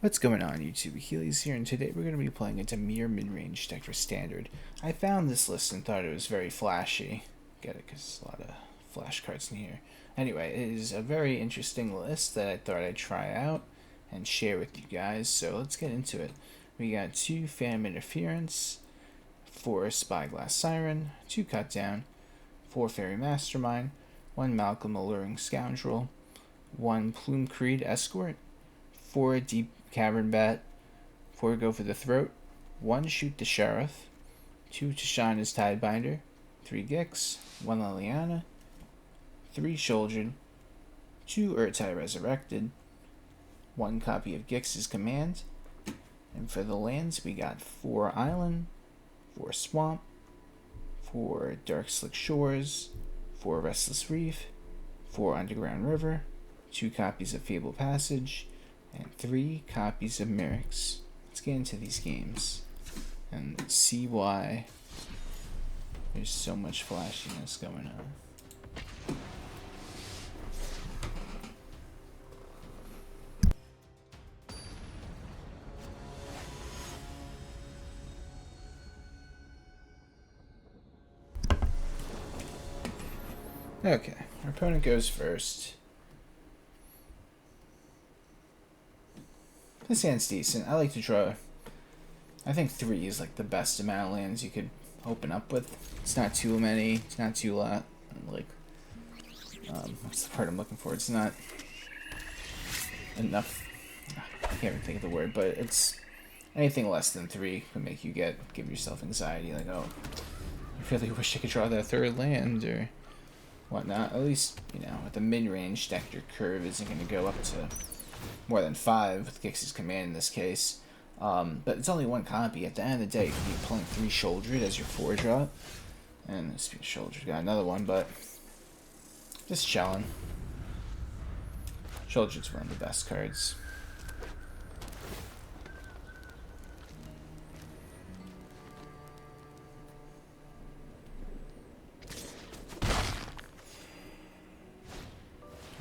What's going on, YouTube? Achilles here, and today we're going to be playing a Dimir Midrange deck for Standard. I found this list and thought it was very flashy. Get it, because there's a lot of flash cards in here. Anyway, it is a very interesting list that I thought I'd try out and share with you guys, so let's get into it. We got 2 Phantom Interference, 4 Spyglass Siren, 2 Cut Down, 4 Faerie Mastermind, 1 Malcolm Alluring Scoundrel, 1 Plumecreed Escort, 4 Deep-Cavern Bat, 4 Go for the Throat, 1 Shoot the Sheriff, 2 Tishana's Tidebinder, 3 Gix, 1 Liliana, 3 Sheoldred, 2 Ertai Resurrected, 1 copy of Gix's Command, and for the lands we got 4 Island, 4 Swamp, 4 Darkslick Shores, 4 Restless Reef, 4 Underground River, 2 copies of Fabled Passage, and 3 copies of Mirrex. Let's get into these games and see why there's so much flashiness going on. Okay, our opponent goes first. This hand's decent. I like to draw. I think 3 is like the best amount of lands you could open up with. It's not too many. It's not too lot. Like, what's the word I'm looking for? It's not enough. I can't even think of the word, but it's anything less than 3 can make you give yourself anxiety. Like, oh, I really wish I could draw that 3rd land or whatnot. At least, you know, with the mid-range deck, your curve isn't going to go up to more than 5 with Gix's Command in this case. But it's only 1 copy. At the end of the day, you could be pulling 3 Sheoldred as your 4 drop. And speaking of Sheoldred, got another one, but just chilling. Sheoldred's one of the best cards.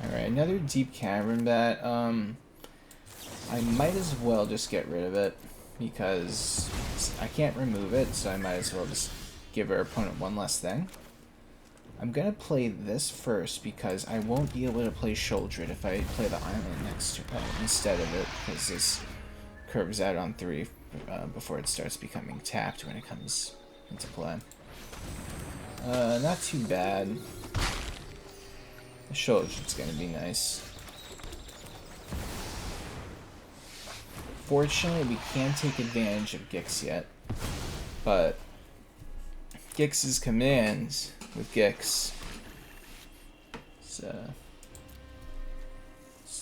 Alright, another Deep-Cavern Bat. I might as well just get rid of it because I can't remove it, so I might as well just give our opponent one less thing. I'm going to play this first because I won't be able to play Sheoldred if I play the island next to, instead of it, because this curves out on 3 before it starts becoming tapped when it comes into play. Not too bad. The Sheoldred's going to be nice. Fortunately, we can't take advantage of Gix yet, but Gix's commands with Gix, it's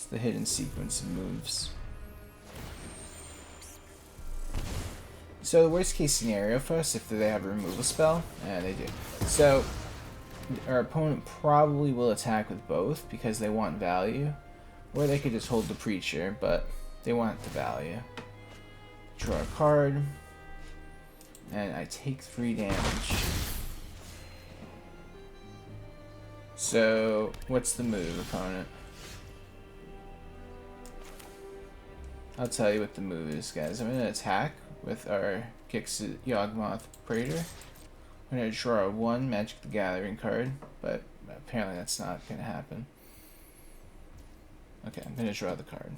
the hidden sequence of moves. So the worst case scenario for us, if they have a removal spell, and they do. So our opponent probably will attack with both because they want value, or they could just hold the Preacher, but they want the value. Draw a card, and I take 3 damage. So, what's the move, opponent? I'll tell you what the move is, guys. I'm going to attack with our Yawgmoth Praetor. I'm going to draw 1 Magic the Gathering card, but apparently that's not going to happen. Okay, I'm going to draw the card.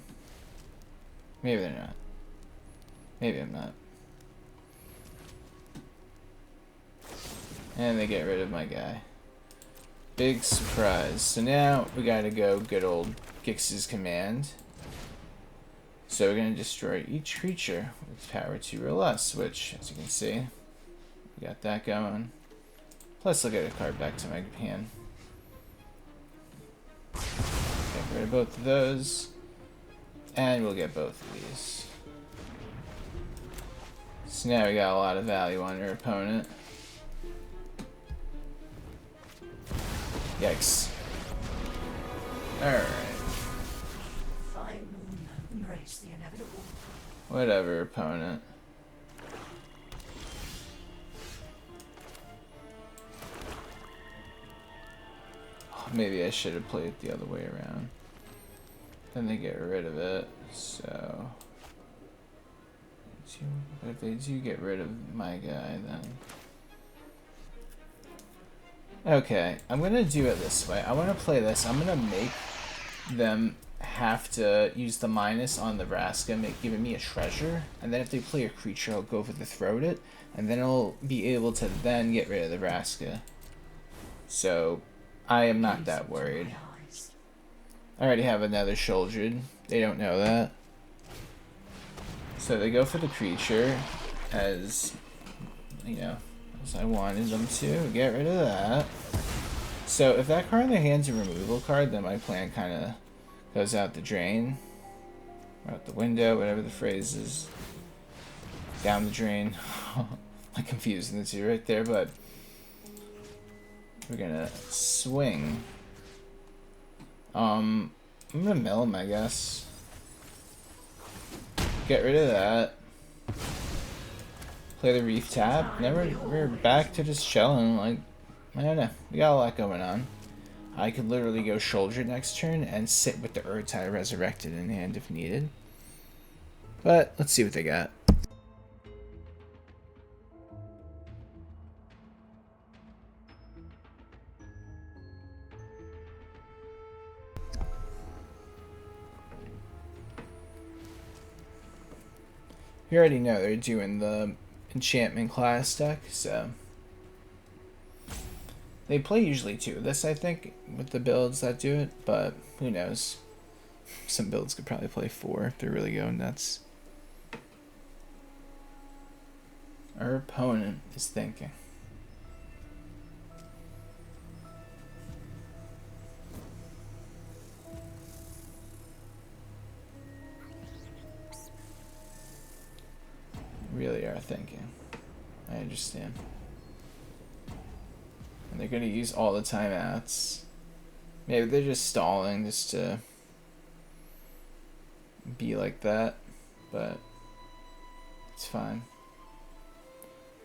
Maybe they're not. Maybe I'm not. And they get rid of my guy. Big surprise. So now we gotta go good old Gix's Command. So we're gonna destroy each creature with power 2 or less, which, as you can see, we got that going. Plus I'll get a card back to my hand. Get rid of both of those. And we'll get both of these. So now we got a lot of value on our opponent. Yikes. Alright. Whatever, opponent. Oh, maybe I should have played it the other way around. Then they get rid of it, so But if they do get rid of my guy, then... Okay, I'm gonna do it this way. I want to play this. I'm gonna make them have to use the minus on the Vraska, giving me a treasure, and then if they play a creature, I'll go for the throat it, and then I'll be able to then get rid of the Vraska. So, I am not that worried. I already have another Sheoldred. They don't know that. So they go for the creature, as, you know, as I wanted them to. Get rid of that. So if that card in their hand's a removal card, then my plan kind of goes out the drain. Or out the window, whatever the phrase is. Down the drain. I'm confusing the two right there, but we're gonna swing. I'm gonna mill him, I guess. Get rid of that. Play the Reef tap. We're back to just chilling. Like, I don't know. We got a lot going on. I could literally go Sheoldred next turn and sit with the Ertai Resurrected in hand if needed. But let's see what they got. You already know they're doing the enchantment class deck, so they play usually 2 of this, I think, with the builds that do it, but who knows. Some builds could probably play 4 if they're really going nuts. Our opponent is thinking. Really are thinking. I understand. And they're gonna use all the timeouts. Maybe they're just stalling just to be like that, but it's fine.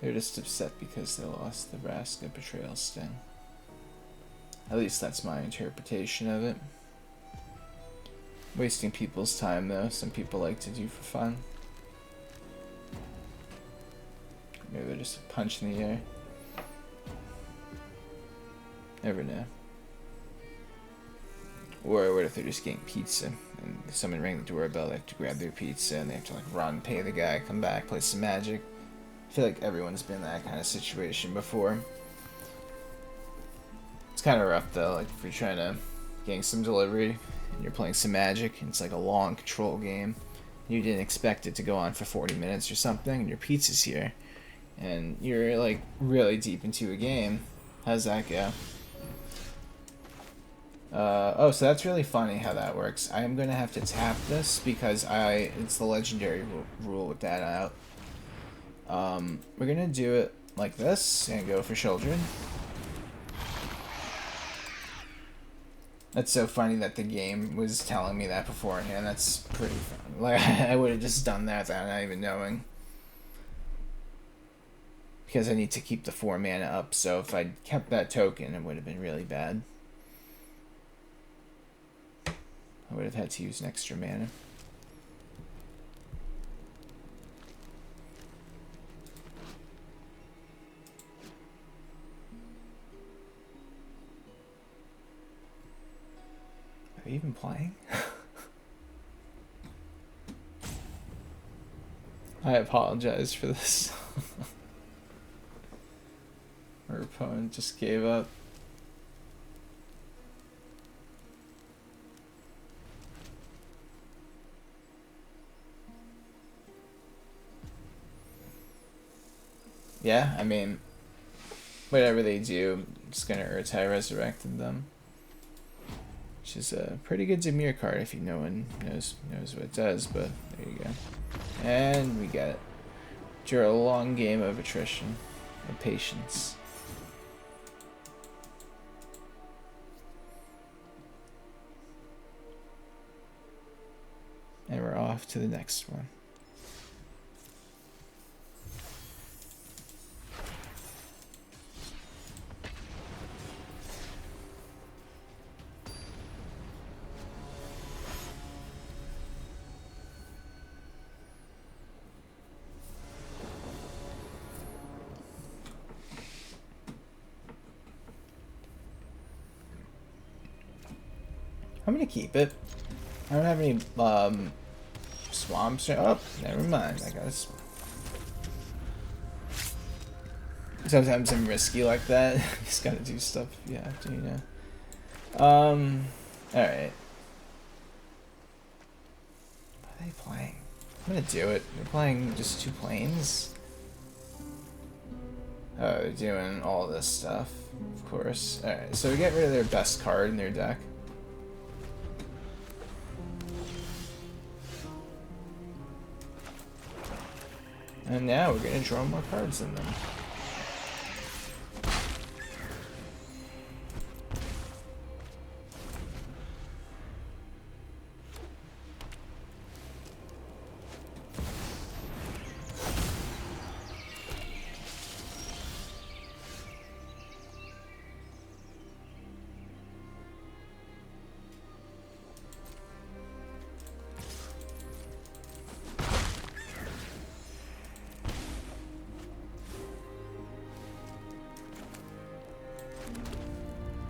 They're just upset because they lost the Vraska Betrayal Sting. At least that's my interpretation of it. Wasting people's time though, some people like to do for fun. Maybe they're just a punch in the air. Never know. Or what if they're just getting pizza and someone rang the doorbell, they have to grab their pizza and they have to like run, pay the guy, come back, play some Magic. I feel like everyone's been in that kind of situation before. It's kind of rough though, like if you're trying to getting some delivery and you're playing some Magic and it's like a long control game. You didn't expect it to go on for 40 minutes or something and your pizza's here. And you're like really deep into a game. How's that go? Oh, so that's really funny how that works. I am going to have to tap this because it's the legendary rule with that out. We're going to do it like this and go for Sheoldred. That's so funny that the game was telling me that beforehand. That's pretty funny. Like, I would have just done that without not even knowing. Because I need to keep the 4 mana up, so if I'd kept that token, it would have been really bad. I would have had to use an extra mana. Are they even playing? I apologize for this. Our opponent just gave up. Yeah, I mean, whatever they do, I'm just gonna Ertai Resurrected them. Which is a pretty good Dimir card if no one knows what it does, but there you go. And we get it. After a long game of attrition, of patience. And we're off to the next one. I'm gonna keep it. I don't have any swamps. Oh, never mind. I got a swamp. Sometimes I'm risky like that. Just gotta do stuff you have to, you know. Alright. What are they playing? I'm gonna do it. They're playing just 2 planes. Oh, they're doing all this stuff, of course. Alright, so we get rid of their best card in their deck. And now we're gonna draw more cards than them.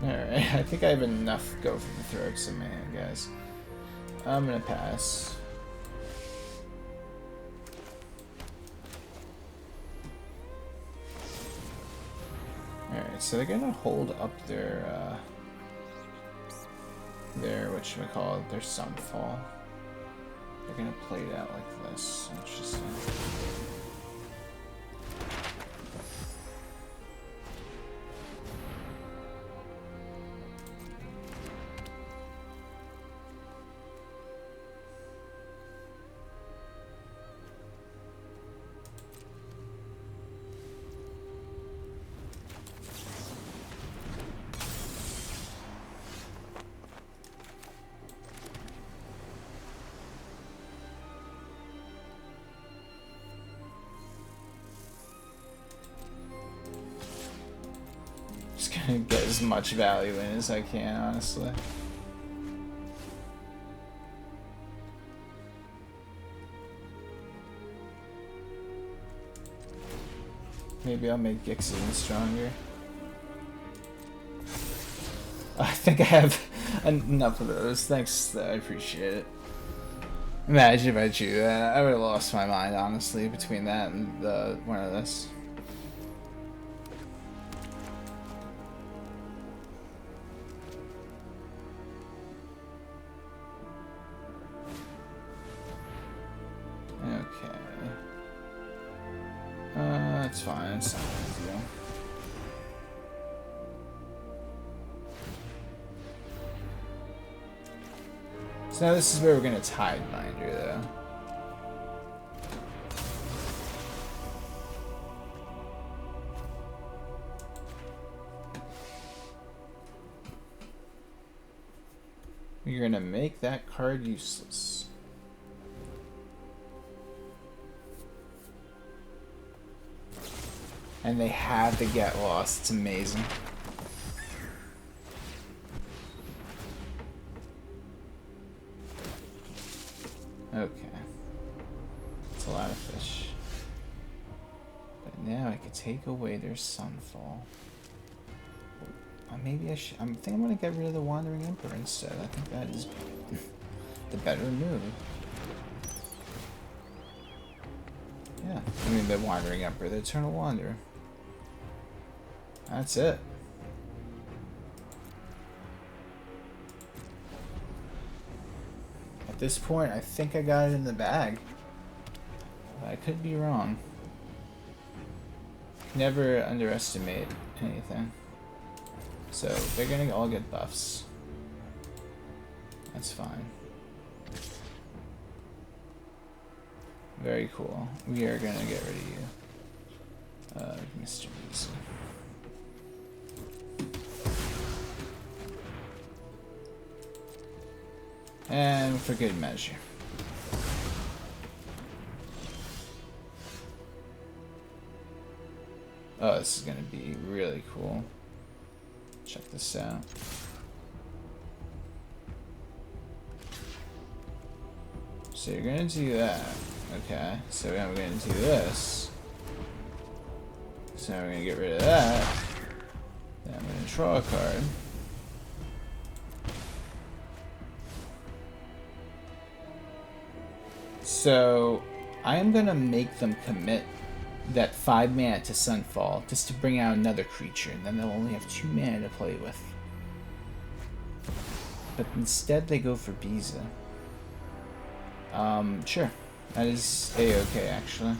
Alright, I think I have enough go for the throats in my hand, guys. I'm gonna pass. Alright, so they're gonna hold up their whatchamacallit, their Sunfall. They're gonna play it out like this. Interesting. Just gonna get as much value in as I can, honestly. Maybe I'll make Gix even stronger. I think I have enough of those. Thanks, I appreciate it. Imagine if I drew that. I would have lost my mind, honestly, between that and one of this. It's fine, it's not a big deal. So now this is where we're gonna Tidebinder, though. You're gonna make that card useless. And they had to get lost. It's amazing. Okay. That's a lot of fish. But now I could take away their Sunfall. Maybe I should. I think I'm going to get rid of the Wandering Emperor instead. I think that is the better move. Yeah. I mean, the Wandering Emperor, the Eternal Wanderer. That's it. At this point, I think I got it in the bag. But I could be wrong. Never underestimate anything. So, they're gonna all get buffs. That's fine. Very cool. We are gonna get rid of you. Mr. Beasley. And for good measure. Oh, this is gonna be really cool. Check this out. So you're gonna do that. Okay, so now we're gonna do this. So now we're gonna get rid of that. Then I'm gonna draw a card. So I am gonna make them commit that 5 mana to Sunfall just to bring out another creature, and then they'll only have 2 mana to play with. But instead they go for Biza. Sure. That is A-okay, actually.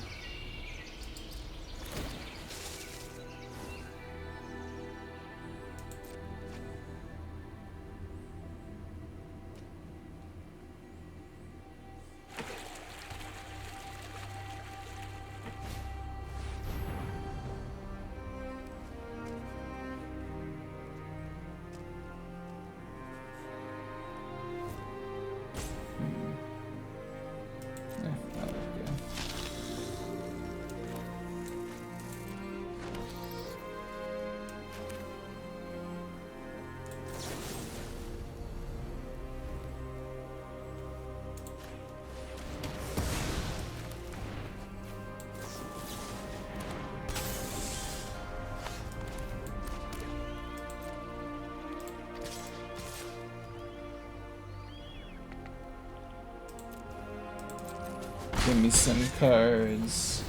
Give me some cards.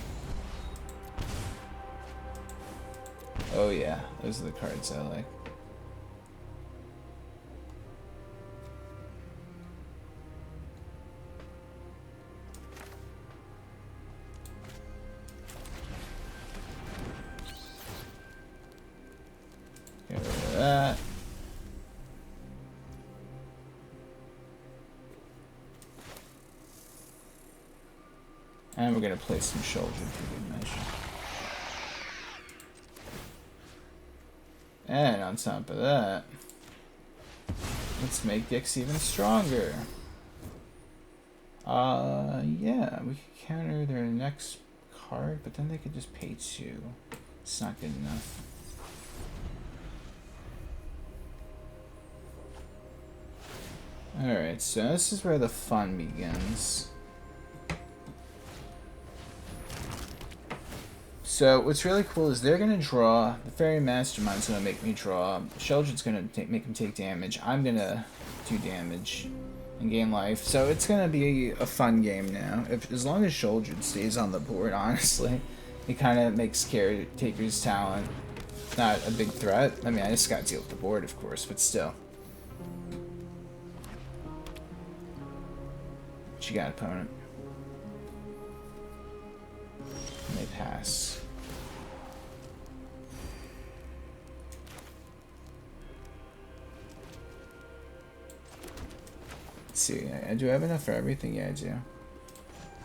Oh yeah, those are the cards I like. Get rid of that. And we're going to play some Sheoldred for good measure. And on top of that, let's make Dix even stronger. Yeah, we could counter their next card, but then they could just pay 2. It's not good enough. Alright, so this is where the fun begins. So what's really cool is they're going to draw, the Faerie Mastermind's going to make me draw, Sheoldred's going to make him take damage, I'm going to do damage and gain life. So it's going to be a fun game now. As long as Sheoldred stays on the board, honestly, it kind of makes Caretaker's talent not a big threat. I mean, I just got to deal with the board, of course, but still. What you got, opponent? And they pass. Let's see, do I have enough for everything? Yeah, I do.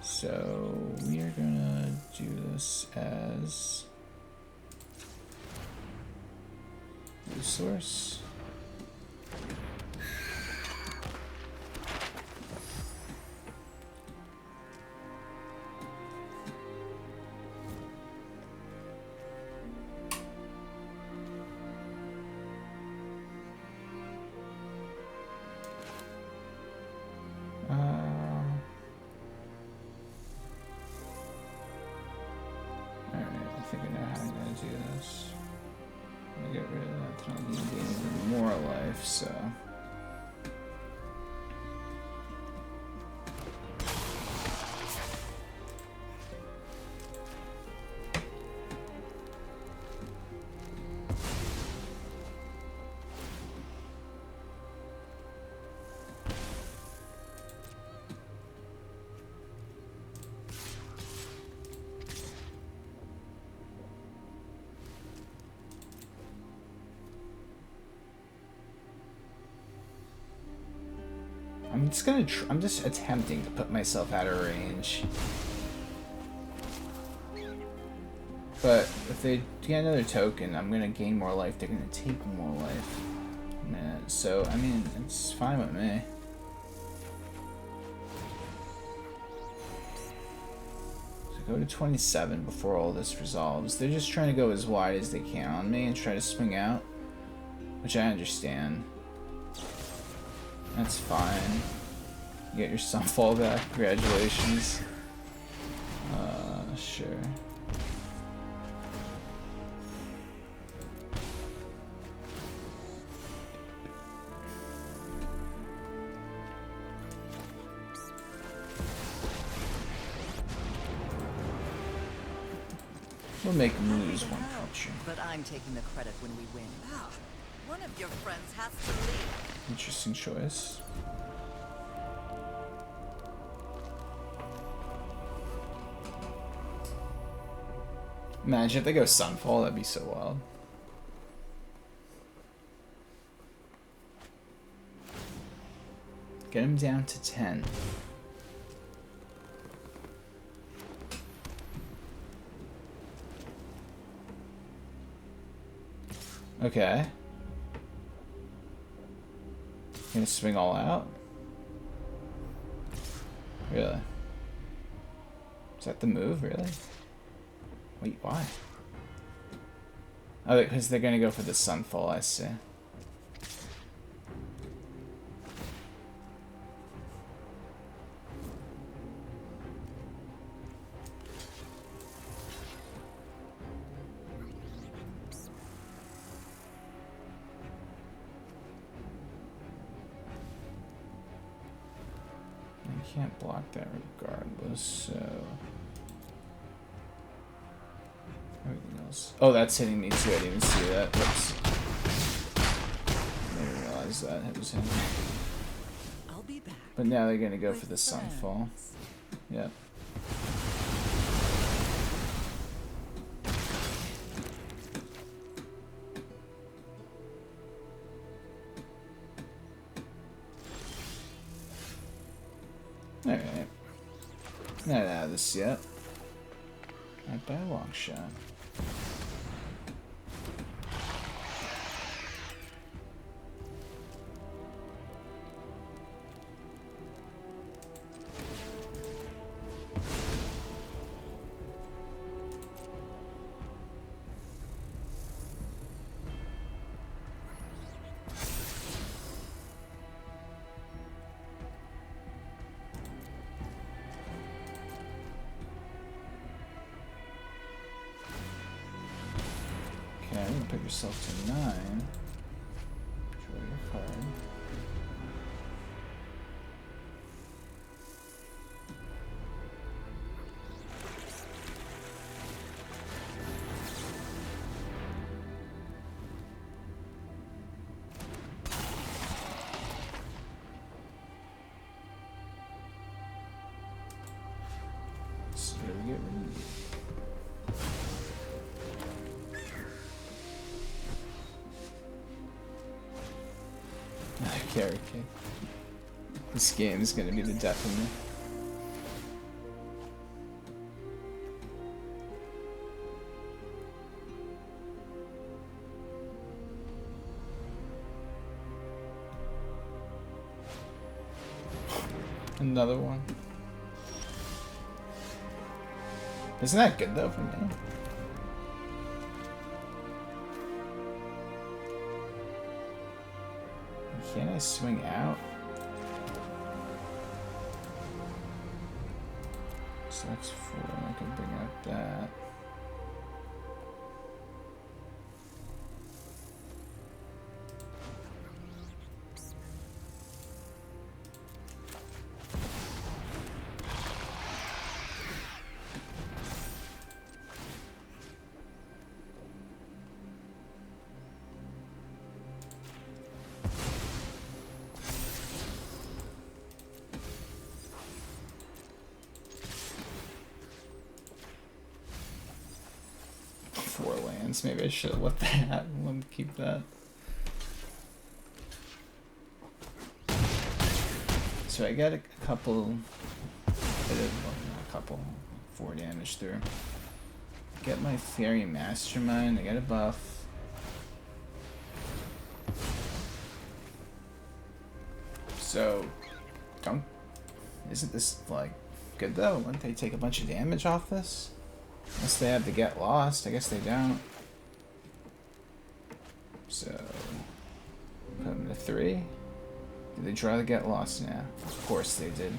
So we are gonna do this as resource. So I'm just attempting to put myself out of range. But if they get another token, I'm gonna gain more life. They're gonna take more life. So I mean, it's fine with me. So go to 27 before all this resolves. They're just trying to go as wide as they can on me and try to swing out, which I understand. That's fine. You get your Sunfall back. Congratulations. Sure. We'll make them lose one creature. But I'm taking the credit when we win. Oh, one of your friends has to leave. Interesting choice. Imagine if they go Sunfall, that'd be so wild. Get him down to 10. Okay. Gonna swing all out? Really? Is that the move, really? Wait, why? Oh, because they're gonna go for the Sunfall, I see. I can't block that regardless, so... Everything else. Oh, that's hitting me too. I didn't even see that. Whoops. I didn't realize that it was hitting me. I'll be back. But now they're gonna go for the Sunfall. Yep. Alright. Not out of this yet. Not by a long shot. Put yourself to 9. Draw your card. So we get rid of carry kick. This game is gonna be the death of me. Another one. Isn't that good though for me? Can I swing out? So that's 4. I can bring out that. Maybe I should have left that. Let me keep that. So I got a couple, well, not a couple, 4 damage through. Get my Faerie Mastermind. I got a buff. So, isn't this like good though? Wouldn't they take a bunch of damage off this? Unless they have to get lost. I guess they don't. So, put them to 3. Did they try to get lost now? Of course they did.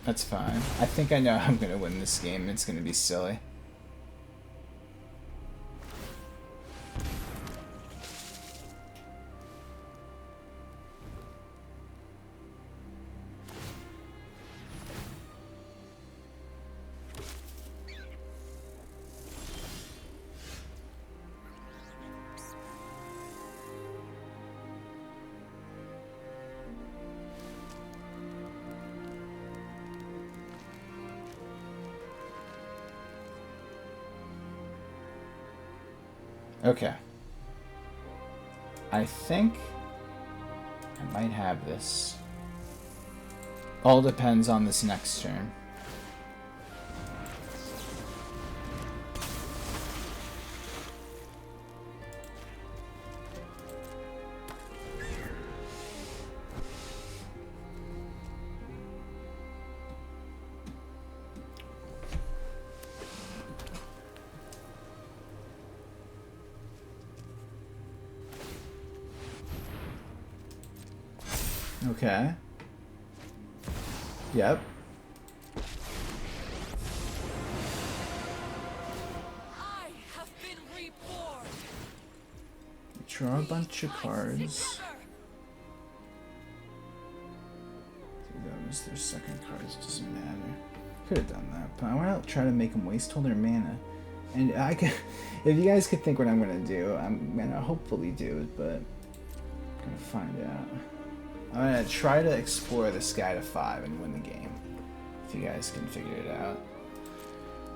That's fine. I think I know I'm going to win this game. It's going to be silly. Okay. I think I might have this. All depends on this next turn. Okay. Yep. I have been reborn. Draw a bunch of cards. That was their second cards. Doesn't matter. Could have done that, but I want to try to make them waste all their mana. And I can, if you guys could think what I'm gonna do, I'm gonna hopefully do it, but I'm gonna find out. I'm gonna try to explore this guy to 5 and win the game. If you guys can figure it out.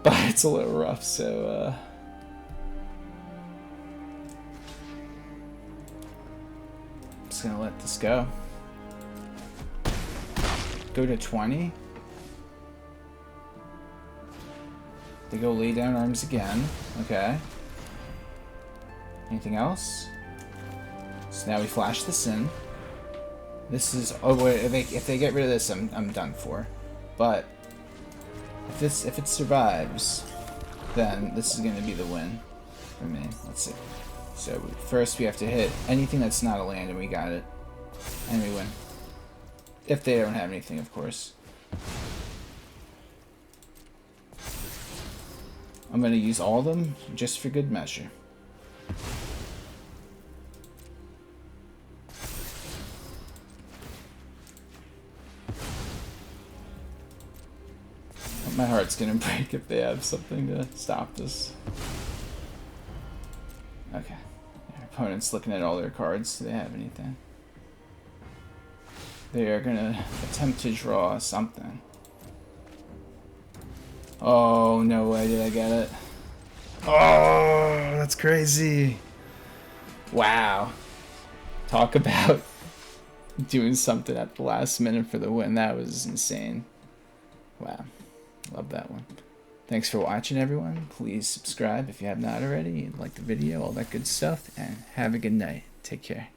But it's a little rough, so I'm just gonna let this go. Go to 20. They go lay down arms again. Okay. Anything else? So now we flash this in. This is, oh wait, if they get rid of this, I'm done for. But if it survives, then this is going to be the win for me. Let's see. So first we have to hit anything that's not a land, and we got it, and we win. If they don't have anything, of course. I'm going to use all of them just for good measure. My heart's gonna break if they have something to stop this. Okay. Their opponent's looking at all their cards. Do they have anything? They are gonna attempt to draw something. Oh, no way did I get it. Oh, that's crazy. Wow. Talk about doing something at the last minute for the win. That was insane. Wow. Love that one. Thanks for watching, everyone. Please subscribe if you have not already. Like the video, all that good stuff. And have a good night. Take care.